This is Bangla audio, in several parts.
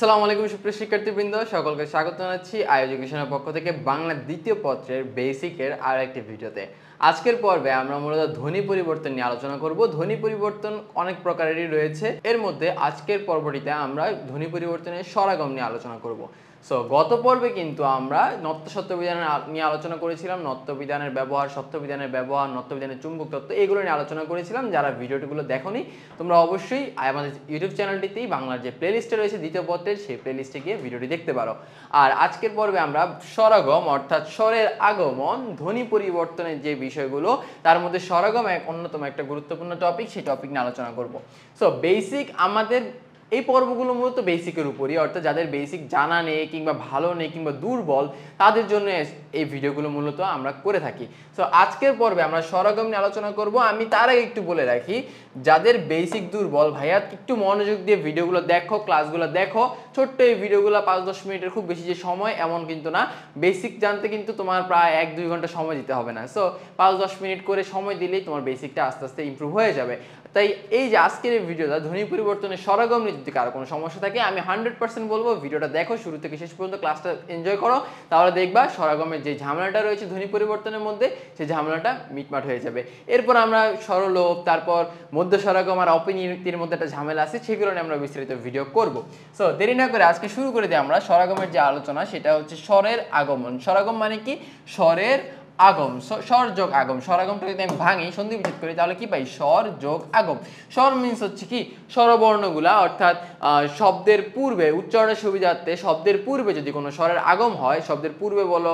আসসালামু আলাইকুম সুপ্রিয় শিক্ষার্থীবৃন্দ, সকলকে স্বাগত জানাচ্ছি এডুকেশনের পক্ষ থেকে বাংলা দ্বিতীয় পত্রের বেসিকের আর একটি ভিডিওতে। আজকের পর্বে আমরা মূলত ধ্বনি পরিবর্তন নিয়ে আলোচনা করব। ধ্বনি পরিবর্তন অনেক প্রকারেরই রয়েছে, এর মধ্যে আজকের পর্বটিতে আমরা ধ্বনি পরিবর্তনের স্বরাগম নিয়ে আলোচনা করব। সো গত পর্বে কিন্তু আমরা নত্য সত্যবিধান নিয়ে আলোচনা করেছিলাম, নত্যবিধানের ব্যবহার, সত্যবিধানের ব্যবহার, নত্যবিধানের চুম্বক তত্ত্ব, এগুলো নিয়ে আলোচনা করেছিলাম। যারা ভিডিওটিগুলো দেখোনি তোমরা অবশ্যই আমাদের ইউটিউব চ্যানেলটিতেই বাংলার যে প্লেলিস্টে রয়েছে দ্বিতীয় পত্রের, সেই প্লেলিস্টে গিয়ে ভিডিওটি দেখতে পারো। আর আজকের পর্বে আমরা স্বরাগম অর্থাৎ স্বরের আগমন, ধ্বনি পরিবর্তনের যে বিষয়গুলো, তার মধ্যে স্বরাগম এক অন্যতম একটা গুরুত্বপূর্ণ টপিক, সেই টপিক নিয়ে আলোচনা করব। সো বেসিক, আমাদের এই পর্বগুলো মূলত বেসিকের উপরই, অর্থাৎ যাদের বেসিক জানা নেই কিংবা ভালো নেই কিংবা দুর্বল, তাদের জন্য এই ভিডিওগুলো মূলত আমরা করে থাকি। সো আজকের পর্বে আমরা স্বরাগম নিয়ে আলোচনা করব। আমি তার আগে একটু বলে রাখি, যাদের বেসিক দুর্বল, ভাইয়া একটু মনোযোগ দিয়ে ভিডিওগুলো দেখো, ক্লাসগুলো দেখো। ছোট্ট এই ভিডিওগুলো 5-10 মিনিটের, খুব বেশি যে সময় এমন কিন্তু না। বেসিক জানতে কিন্তু তোমার প্রায় 1-2 ঘন্টা সময় দিতে হবে না। সো 5-10 মিনিট করে সময় দিলেই তোমার বেসিকটা আস্তে আস্তে ইমপ্রুভ হয়ে যাবে। তাই এই যে আজকের এই ভিডিওটা ধ্বনি পরিবর্তনের স্বরাগম নিয়ে যদি কারো কোনো সমস্যা থাকে, আমি 100% বলবো ভিডিওটা দেখো, শুরু থেকে শেষ পর্যন্ত ক্লাসটা এনজয় করো, তাহলে দেখবা স্বরাগমের যে ঝামেলাটা রয়েছে ধ্বনি পরিবর্তনের মধ্যে, সেই ঝামেলাটা মিটমাট হয়ে যাবে। এরপর আমরা স্বরলোপ, তারপর মধ্য স্বরাগম আর অপনিয়ুক্তির মধ্যে একটা ঝামেলা আছে, সেগুলো নিয়ে আমরা বিস্তারিত ভিডিও করব। সো দেরি না করে আজকে শুরু করে দিই আমরা স্বরাগমের যে আলোচনা, সেটা হচ্ছে স্বরের আগমন। স্বরাগম মানে কি? স্বরের আগম, স্বর যোগ আগম। স্বরাগমটা যদি আমি ভাঙি, সন্ধি বিচ্ছেদ করি, তাহলে কি পাই? স্বর যোগ আগম। স্বর মিন্স হচ্ছে কি? স্বরবর্ণগুলা, অর্থাৎ শব্দের পূর্বে, উচ্চারণের সুবিধার্থে শব্দের পূর্বে যদি কোনো স্বরের আগম হয়, শব্দের পূর্বে বলো,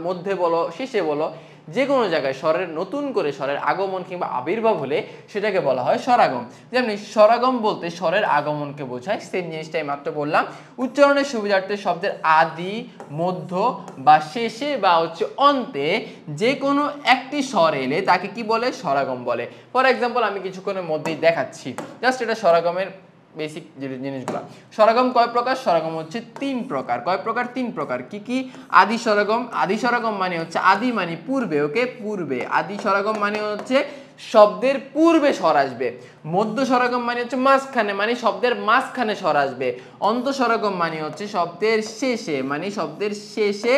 মধ্যে বলো, শেষে বলো, যে কোনো জায়গায় স্বরের নতুন করে স্বরের আগমন কিংবা আবির্ভাব হলে সেটাকে বলা হয় স্বরাগম। যেমনি স্বরাগম বলতে স্বরের আগমনকে বোঝায়, সেম জিনিসটাই মাত্র বললাম। উচ্চারণের সুবিধার্থে শব্দের আদি, মধ্য বা শেষে বা হচ্ছে অন্তে যে কোনো একটি স্বর এলে তাকে কি বলে? স্বরাগম বলে। ফর এক্সাম্পল, আমি কিছুক্ষণের মধ্যেই দেখাচ্ছি, জাস্ট এটা স্বরাগমের বেসিক জিনিসগুলো। স্বরাগম কয় প্রকার? স্বরাগম হচ্ছে 3 প্রকার। কয় প্রকার? 3 প্রকার। কি কি? আদি স্বরাগম। আদি স্বরাগম মানে হচ্ছে আদি মানে পূর্বে, ওকে, পূর্বে। আদি স্বরাগম মানে হচ্ছে শব্দের পূর্বে স্বর আসবে। মধ্য স্বরাগম মানে হচ্ছে মাঝখানে, মানে শব্দের মাঝখানে স্বর আসবে। অন্ত স্বরাগম মানে হচ্ছে শব্দের শেষে, মানে শব্দের শেষে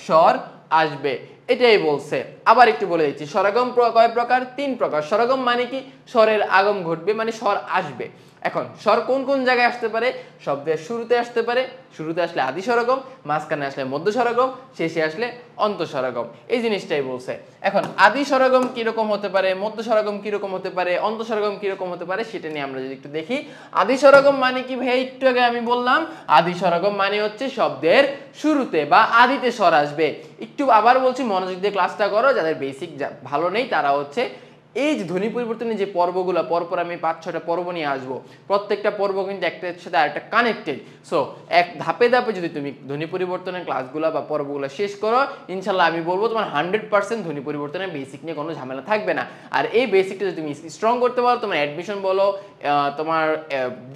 স্বর আসবে। এটাই বলছে। আবার একটু বলে দিচ্ছি, স্বরাগম কয় প্রকার? 3 প্রকার। স্বরাগম মানে কি? স্বরের আগম ঘটবে, মানে স্বর আসবে। এখন স্বর কোন কোন জায়গায় আসতে পারে? শব্দের শুরুতে আসতে পারে, শুরুতে আসলে আদি স্বরাগম, মাঝখানে আসলে মধ্য স্বরাগম, শেষে আসলে অন্ত স্বরাগম। এই জিনিসটাই বলছে। এখন আদি স্বরাগম কিরকম হতে পারে, মধ্য স্বরাগম কিরকম হতে পারে, অন্ত স্বরাগম কিরকম হতে পারে, সেটা নিয়ে আমরা যদি একটু দেখি। আদি স্বরাগম মানে কি ভাই? একটু আগে আমি বললাম, আদি স্বরাগম মানে হচ্ছে শব্দের শুরুতে বা আদিতে স্বর আসবে। একটু আবার বলছি, মনোযোগ দিয়ে ক্লাসটা করো। যাদের বেসিক ভালো নেই তারা হচ্ছে এই যে ধ্বনি পরিবর্তনের যে পর্বগুলো, পরপর আমি 5-6টা পর্ব নিয়ে আসবো, প্রত্যেকটা পর্ব কিন্তু একটার সাথে আরেকটা কানেক্টেড। সো এক ধাপে ধাপে যদি তুমি ধ্বনি পরিবর্তনের ক্লাসগুলো বা পর্বগুলো শেষ করো, ইনশাল্লাহ আমি বলবো তোমার 100% ধ্বনি পরিবর্তনের বেসিক নিয়ে কোনো ঝামেলা থাকবে না। আর এই বেসিকটা যদি তুমি স্ট্রং করতে পারো, তোমার অ্যাডমিশন বলো, তোমার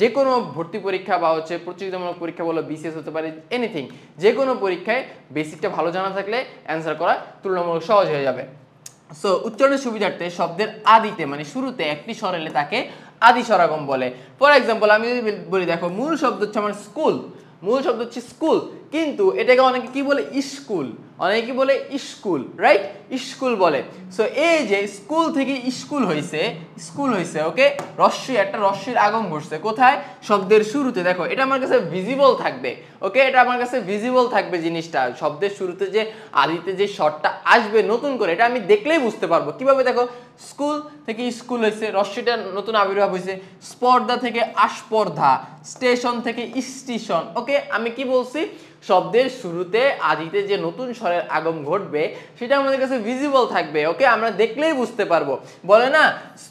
যে কোনো ভর্তি পরীক্ষা বা হচ্ছে প্রতিযোগিতামূলক পরীক্ষা বলো, বিসিএস হতে পারে, এনিথিং, যে কোনো পরীক্ষায় বেসিকটা ভালো জানা থাকলে অ্যান্সার করা তুলনামূলক সহজ হয়ে যাবে। সো উচ্চারণের সুবিধার্থে শব্দের আদিতে মানে শুরুতে একটি স্বর এলে তাকে আদি স্বরাগম বলে। ফর এক্সাম্পল, আমি যদি বলি, দেখো মূল শব্দ হচ্ছে আমার স্কুল, মূল শব্দ হচ্ছে স্কুল, কিন্তু এটাকে অনেকে কি বলে? স্কুল। অনেকে কি বলে? School, right? স্কুল বলে। সো এই যে স্কুল থেকে স্কুল হয়েছে, স্কুল হয়েছে, ওকে, রস্যই, একটা রস্যির আগম ঘটছে কোথায়? শব্দের শুরুতে। দেখো এটা আমার কাছে ভিজিবল থাকবে, ওকে, এটা আমার কাছে ভিজিবল থাকবে জিনিসটা। শব্দের শুরুতে যে আদিতে যে স্বরটা আসবে নতুন করে, এটা আমি দেখলেই বুঝতে পারবো। কিভাবে? দেখো, স্কুল থেকে স্কুল হয়েছে, রস্যিটা নতুন আবির্ভাব হয়েছে। স্পর্ধা থেকে আস্পর্ধা, স্টেশন থেকে স্টেশন, ওকে। আমি কি বলছি? শব্দের শুরুতে আদিতে যে নতুন স্বরের আগম ঘটবে সেটা আমাদের কাছে ভিজিবল থাকবে, ওকে, আমরা দেখলেই বুঝতে পারবো। বলে না,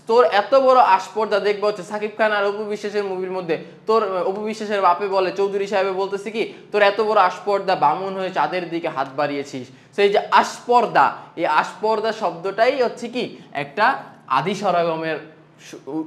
তোর এত বড় আস্পর্ধা, দেখবো হচ্ছে সাকিব খান আর অপু বিশ্বাসের মুভির মধ্যে, তোর অপু বিশ্বাসের বাপে বলে, চৌধুরী সাহেবে বলতেছে কি, তোর এত বড় আস্পর্ধা, বামুন হয়ে চাঁদের দিকে হাত বাড়িয়েছিস। সেই যে আস্পর্ধা, এই আস্পর্ধা শব্দটাই হচ্ছে কি একটা আদি স্বরাগমের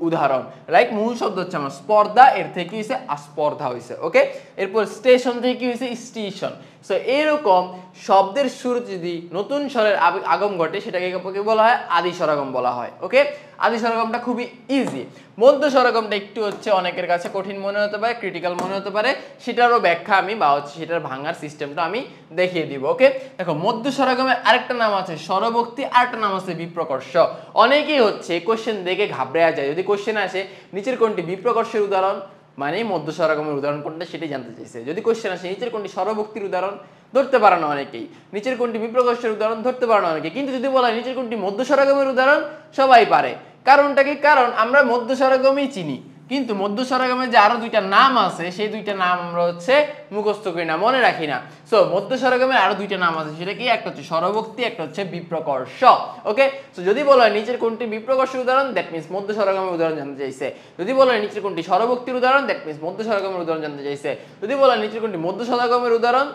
উদাহরণ, রাইট? মূল শব্দ হচ্ছে আমার স্পর্ধা, এর থেকে হয়েছে আস্পর্ধা হয়েছে, ওকে। এরপর স্টেশন থেকে কি হয়েছে? স্টেশন। সো এরকম শব্দের শুরুতে যদি নতুন স্বরের আগম ঘটে সেটাকে বলা হয় আদি স্বরাগম বলা হয়। ওকে, আদি স্বরাগমটা খুবই ইজি। মধ্য স্বরাগমটা একটু হচ্ছে অনেকের কাছে কঠিন মনে হতে পারে, ক্রিটিক্যাল মনে হতে পারে, সেটারও ব্যাখ্যা আমি বা হচ্ছে সেটার ভাঙার সিস্টেমটা আমি দেখিয়ে দিব। ওকে, দেখো মধ্য স্বরাগমের আরেকটা নাম আছে স্বরভক্তি, আরেকটা নাম আছে বিপ্রকর্ষ। অনেকেই হচ্ছে কোশ্চেন দেখে ঘাবড়ে যায়, যদি কোশ্চেন আসে নিচের কোনটি বিপ্রকর্ষের উদাহরণ, মানে মধ্য স্বরাগমের উদাহরণ কোনটা সেটাই জানতে চাইছে। যদি কোশ্চেন আসে নিচের কোনটি স্বরভক্তির উদাহরণ, ধরতে পারে না অনেকেই। নিচের কোনটি বিপ্রকর্ষের উদাহরণ, ধরতে পারে না অনেকে। কিন্তু যদি বলা হয় নিচের কোনটি মধ্য স্বরাগমের উদাহরণ, সবাই পারে। কারণটা কি? কারণ আমরা মধ্য স্বরাগমই চিনি, কিন্তু মধ্য স্বরাগমের যে আরো দুইটা নাম আছে সেই দুইটা নাম আমরা হচ্ছে মুখস্থ করি না, মনে রাখি না। সো মধ্য স্বরাগমের আরো দুইটা নাম আছে, সেটা কি? একটা হচ্ছে স্বরভক্তি, একটা হচ্ছে বিপ্রকর্ষ। ওকে, সো যদি বলা হয় নিচের কোনটি বিপ্রকর্ষের উদাহরণ, দ্যাট মিন্স মধ্য স্বরাগমের উদাহরণ জানতে চাইছে। যদি বলা হয় নিচের কোনটি স্বরভক্তির উদাহরণ, দ্যাট মিন্স মধ্য স্বরাগমের উদাহরণ জানতে চাইছে। যদি বলা হয় নিচের কোনটি মধ্য স্বরাগমের উদাহরণ,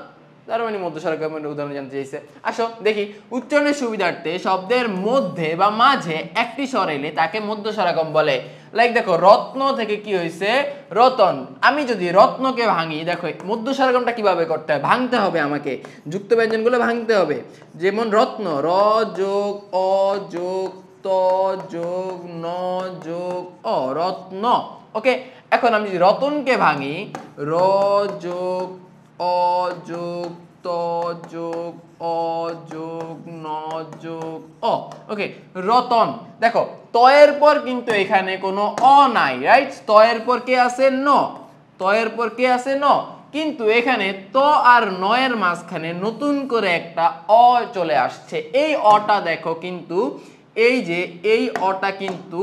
তার মানে মধ্য স্বরাগমের উদাহরণ জানতে চাইছে। আসো দেখি, উচ্চারণের সুবিধার্থে শব্দের মধ্যে বা মাঝে একটি স্বর এলে তাকে মধ্য স্বরাগম বলে। লাইক দেখো রত্ন থেকে কি হয়েছে? রতন। আমি যদি রত্নকে ভাঙি, দেখো মধ্য স্বরাগমটা কিভাবে করতে হয়, ভাঙতে হবে, আমাকে যুক্ত ব্যঞ্জনগুলো ভাঙতে হবে। যেমন রত্ন, র যোগ অ যোগ ত যোগ ন যোগ অ, রত্ন। ওকে, এখন আমি যদি রতনকে ভাঙি, র যোগ অ যোগ ত যোগ অ যোগ ন যোগ অ। ওকে, রতন। দেখো ত এর পর কিন্তু এখানে কোনো অ নাই, রাইট? ত এর পর কে আছে? ন। ত এর পর কে আছে? ন। কিন্তু এখানে ত আর ন এর মাঝখানে নতুন করে একটা অ চলে আসছে। এই অটা দেখো, কিন্তু এই যে এই অটা, কিন্তু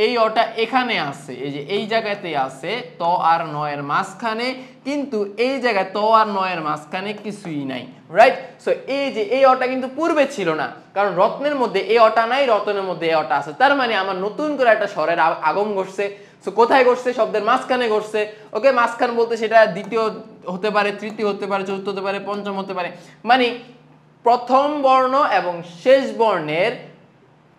এই অটা এখানে আছে, এই যে এই জায়গাতে আছে ত আর ন এর মাঝখানে, কিন্তু এই জায়গায় ত আর ন এর মাঝখানে কিছুই নাই, রাইট? সো এই যে এই অটা কিন্তু পূর্বে ছিল না, কারণ রত্নের মধ্যে এই অটা নাই, রতনের মধ্যে এই অটা আছে। তার মানে আমার নতুন করে একটা স্বরের আগম ঘটছে। সো কোথায় ঘটছে? শব্দের মাঝখানে ঘটছে। ওকে, মাঝখান বলতে সেটা দ্বিতীয় হতে পারে, তৃতীয় হতে পারে, চতুর্থ হতে পারে, পঞ্চম হতে পারে। মানে প্রথম বর্ণ এবং শেষ বর্ণের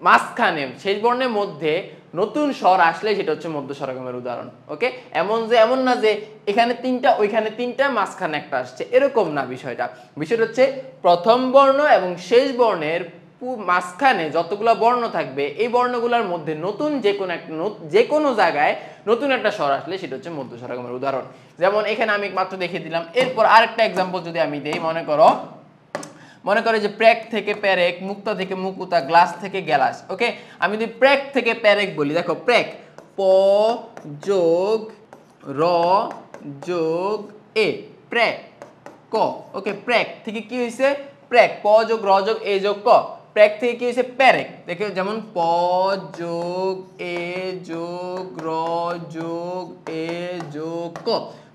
মাঝখানে, শেষ বর্ণের মধ্যে নতুন স্বর আসলে সেটা হচ্ছে মধ্য স্বরাগমের উদাহরণ। ওকে, এমন না যে এখানে তিনটা ওইখানে তিনটা মাঝখানে একটা আসছে, এরকম না বিষয়টা। বিষয়টা হচ্ছে প্রথম বর্ণ এবং শেষ বর্ণের মাঝখানে যতগুলো বর্ণ থাকবে, এই বর্ণগুলোর মধ্যে নতুন যে কোনো জায়গায় নতুন একটা স্বর আসলে সেটা হচ্ছে মধ্য স্বরাগমের উদাহরণ। যেমন এখানে আমি মাত্র দেখিয়ে দিলাম। এরপর আরেকটা এক্সাম্পল যদি আমি দেই, মনে করো যে প্রেক থেকে প্যারেক, মুক্তা থেকে মুকুতা, গ্লাস থেকে গ্যালাস। ওকে, আমি যদি প্রেক থেকে প্যারেক বলি, দেখো প্রেক, প যোগ র যোগ এ, প্রেক ক। ওকে, প্রেক থেকে কি হয়েছে? প্রেক, প যোগ র যোগ এ যোগ ক। প্রেক থেকে কি হয়েছে? প্যারেক। দেখো যেমন প যোগ এ যোগ র যোগ এ যোগ ক,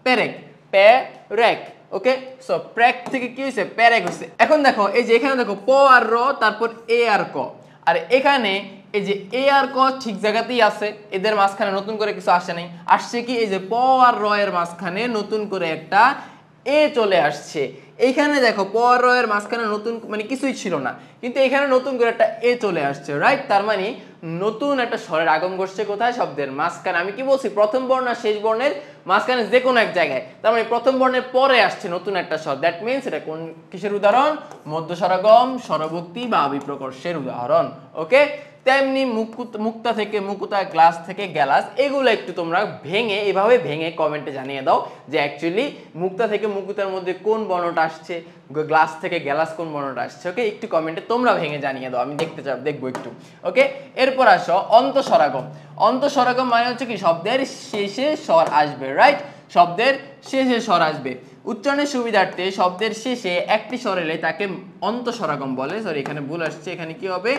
প্যারেক, প্যারেক। ওকে, সো প্রেক থেকে কি হয়েছে? প্যারেক হয়েছে। এখন দেখো এই যে এখানে দেখো প আর র, তারপর এ আর ক, আর এখানে এই যে এ আর ক ঠিক জায়গাতেই আছে, এদের মাঝখানে নতুন করে কিছু আসে নাই। আসছে কি? এই যে প আর র এর মাঝখানে নতুন করে একটা এ চলে আসছে। এইখানে দেখো প আর র এর মাঝখানে নতুন মানে কিছুই ছিল না, কিন্তু এখানে নতুন করে একটা এ চলে আসছে, রাইট? তার মানে নতুন একটা স্বরের আগম ঘটছে কোথায়? শব্দের মাঝখানে। আমি কি বলছি? প্রথম বর্ণ আর শেষ বর্ণের মাঝখানে যে কোনো এক জায়গায়। তার মানে প্রথম বর্ণের পরে আসছে নতুন একটা স্বর, দ্যাট মিন্স এটা কোন কিসের উদাহরণ? মধ্য স্বরাগম, স্বরভক্তি বা বিপ্রকর্ষের উদাহরণ। ওকে, তেমনি মুক্তা থেকে মুকুতা, গ্লাস থেকে গ্যালাস, এগুলো একটু তোমরা এভাবে ভেঙে কমেন্টে জানিয়ে দাও যে অ্যাকচুয়ালি মুক্তা থেকে মুকুতার মধ্যে কোন বর্ণটা আসছে, গ্লাস থেকে গ্যালাস কোন বর্ণটা আসছে। ওকে, একটু কমেন্টে তোমরা ভেঙে জানিয়ে দাও, আমি দেখবো একটু। ওকে, এরপর আসো অন্তঃস্বরাগম। অন্তঃস্বরাগম মানে হচ্ছে কি? শব্দের শেষে স্বর আসবে, রাইট? শব্দের শেষে স্বর আসবে। উচ্চারণের সুবিধার্থে শব্দের শেষে একটি স্বর এলে তাকে অন্তঃস্বরাগম বলে। সরি, এখানে ভুল আসছে, এখানে কি হবে?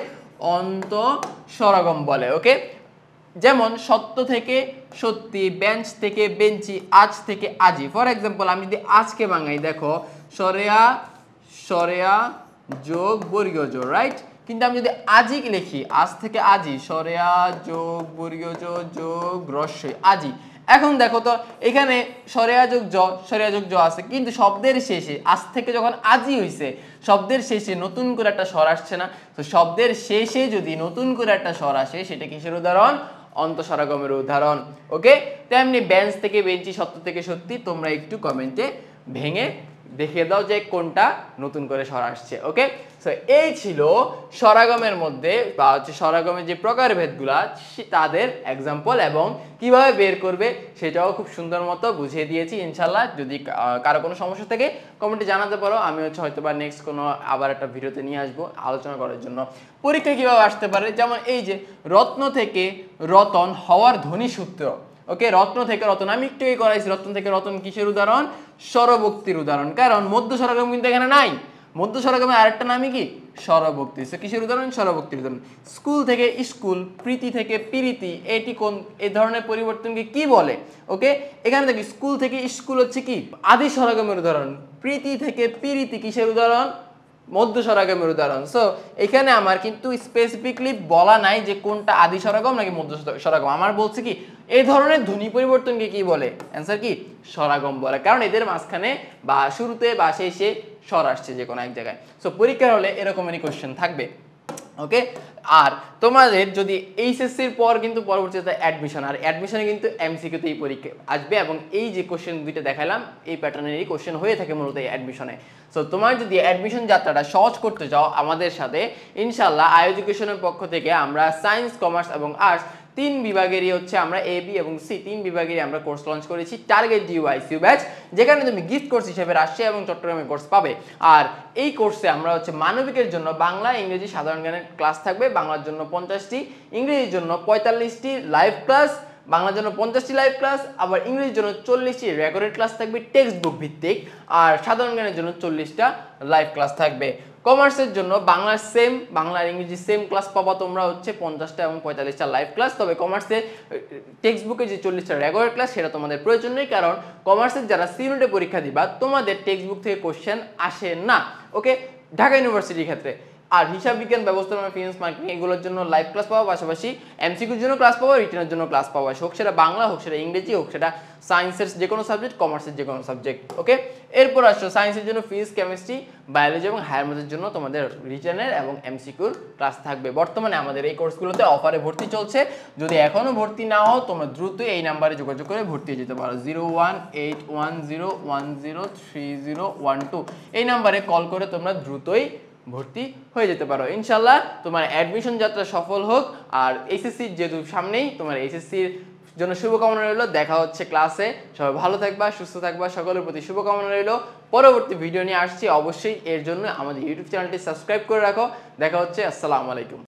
অন্তঃস্বরাগম বলে। ওকে, যেমন সত্য থেকে সত্যি, বেঞ্চ থেকে বেঞ্চি, আজ থেকে আজি। ফর এক্সাম্পল আমি যদি আজকে বাঙাই, দেখো সরেয়া সরেয়া যোগ বর্গীয় জোর, রাইট? কিন্তু আমি যদি আজি লিখি, আজ থেকে আজি, সরেয়া যোগ বর্গীয় জোর যোগ রস্যই, আজি। এখন দেখো তো এখানে সরেয়া যোগ জ আছে, কিন্তু শব্দের শেষে আজ থেকে যখন আজি হইছে, শব্দের শেষে নতুন করে একটা স্বর আসছে না। তো শব্দের শেষে যদি নতুন করে একটা স্বর আসে, সেটা কিসের উদাহরণ? অন্তঃস্বরাগমের উদাহরণ। ওকে, তেমনি বেঞ্চ থেকে বেঞ্চি, সত্য থেকে সত্যি, তোমরা একটু কমেন্টে ভেঙে দেখিয়ে দাও যে কোনটা নতুন করে স্বর আসছে। ওকে, সো এই ছিল স্বরাগমের মধ্যে বা হচ্ছে স্বরাগমের যে প্রকারভেদগুলা তাদের এক্সাম্পল এবং কিভাবে বের করবে সেটাও খুব সুন্দর মতো বুঝিয়ে দিয়েছি। ইনশাল্লাহ যদি কারো কোনো সমস্যা থাকে কমেন্টে জানাতে পারো, আমি হচ্ছে হয়তো বা নেক্সট কোনো আবার একটা ভিডিওতে নিয়ে আসবো আলোচনা করার জন্য। পরীক্ষা কিভাবে আসতে পারে, যেমন এই যে রত্ন থেকে রতন হওয়ার ধ্বনি সূত্র। ওকে, রত্ন থেকে রতন আমি একটু করাইছি, রত্ন থেকে রতন কিসের উদাহরণ? স্বরভক্তির উদাহরণ, কারণ মধ্য স্বরগম কিন্তু এখানে নাই। মধ্য স্বরগমের আরেকটা নামই কি? স্বরভক্তি। কিসের উদাহরণ? স্বরভক্তির উদাহরণ। স্কুল থেকে স্কুল, প্রীতি থেকে প্রীতি, এটি কোন এই ধরনের পরিবর্তনকে কি বলে? ওকে, এখানে দেখি স্কুল থেকে স্কুল হচ্ছে কি আদি স্বরগমের উদাহরণ, প্রীতি থেকে প্রীতি কিসের উদাহরণ? মধ্য স্বরাগমের উদাহরণ। সো এখানে আমার কিন্তু স্পেসিফিকলি বলা নাই যে কোনটা আদি স্বরাগম নাকি মধ্য স্বরাগম, আমার বলছে কি এই ধরনের ধ্বনি পরিবর্তনকে কি বলে? অ্যান্সার কি? স্বরাগম বলে, কারণ এদের মাঝখানে বা শুরুতে বা শেষে স্বর আসছে যে কোনো এক জায়গায়। সো পরীক্ষার হলে এরকমেরই কোশ্চেন থাকবে। ওকে, আর তোমাদের যদি এইচএসসির পর কিন্তু পরবর্তীতে অ্যাডমিশন, আর অ্যাডমিশনে কিন্তু এমসিকিউতেই পরীক্ষা আসবে এবং এই যে কোশ্চেন দুইটা দেখালাম এই প্যাটার্নেরই কোশ্চেন হয়ে থাকে মূলত এই অ্যাডমিশনে। সো তোমার যদি অ্যাডমিশন যাত্রাটা সহজ করতে চাও আমাদের সাথে, ইনশাল্লাহ আই এডুকেশনের পক্ষ থেকে আমরা সায়েন্স, কমার্স এবং আর্টস তিন বিভাগেরই হচ্ছে আমরা এ, বি এবং সি তিন বিভাগেরই আমরা কোর্স লঞ্চ করেছি টার্গেট ডিইউআইসিইউ ব্যাচ, যেখানে তুমি গিফট কোর্স হিসেবে রাজশাহী এবং চট্টগ্রামের কোর্স পাবে। আর এই কোর্সে আমরা হচ্ছে মানবিকের জন্য বাংলা, ইংরেজি, সাধারণ জ্ঞানের ক্লাস থাকবে। বাংলার জন্য 50টি, ইংরেজির জন্য 45টি লাইভ ক্লাস, বাংলার জন্য 50টি লাইভ ক্লাস, আবার ইংরেজির জন্য 40টি রেকর্ডেড ক্লাস থাকবে টেক্সট বুক ভিত্তিক, আর সাধারণ জ্ঞানের জন্য 40টা লাইভ ক্লাস থাকবে। কমার্সের জন্য বাংলার সেম, বাংলা আর ইংরেজি সেম ক্লাস পাবা তোমরা হচ্ছে 50টা এবং 45টা লাইভ ক্লাস। তবে কমার্সে টেক্সট বুকে যে 40টা রেকর্ডেড ক্লাস সেটা তোমাদের প্রয়োজন নেই, কারণ কমার্সের যারা সি ইউনিটে পরীক্ষা দিবা তোমাদের টেক্সট বুক থেকে কোশ্চেন আসে না। ওকে, ঢাকা ইউনিভার্সিটির ক্ষেত্রে। আর হিসাব বিজ্ঞান, ব্যবস্থাপনা, ফিনান্স, মার্কেটিং এগুলোর জন্য লাইভ ক্লাস পাওয়া, পাশাপাশি এমসিকিউর জন্য ক্লাস পাওয়া, রিটেনের জন্য ক্লাস পাওয়া, হোক সেটা বাংলা, হোক সেটা ইংরেজি, হোক সেটা সায়েন্সের যে কোনো সাবজেক্ট, কমার্সের যে কোনো সাবজেক্ট। ওকে, এরপর আসছো সায়েন্সের জন্য ফিজিক্স, কেমিস্ট্রি, বায়োলজি এবং হায়ার ম্যাথের জন্য তোমাদের রিটেনের এবং এমসিকিউর ক্লাস থাকবে। বর্তমানে আমাদের এই কোর্সগুলোতে অফারে ভর্তি চলছে, যদি এখনও ভর্তি না হও তোমরা দ্রুত এই নাম্বারে যোগাযোগ করে ভর্তি হয়ে যেতে পারো। 018101030112 এই নাম্বারে কল করে তোমরা দ্রুতই ভর্তি হয়ে যেতে পারো। ইনশাল্লাহ তোমার অ্যাডমিশন যাত্রা সফল হোক। আর এইচএসসির যেহেতু সামনেই, তোমার এইচএসসির জন্য শুভকামনা রইল। দেখা হচ্ছে ক্লাসে, সবাই ভালো থাকবা, সুস্থ থাকবা, সকলের প্রতি শুভকামনা রইল। পরবর্তী ভিডিও নিয়ে আসছি অবশ্যই, এর জন্য আমাদের ইউটিউব চ্যানেলটি সাবস্ক্রাইব করে রাখো। দেখা হচ্ছে, আসসালামু আলাইকুম।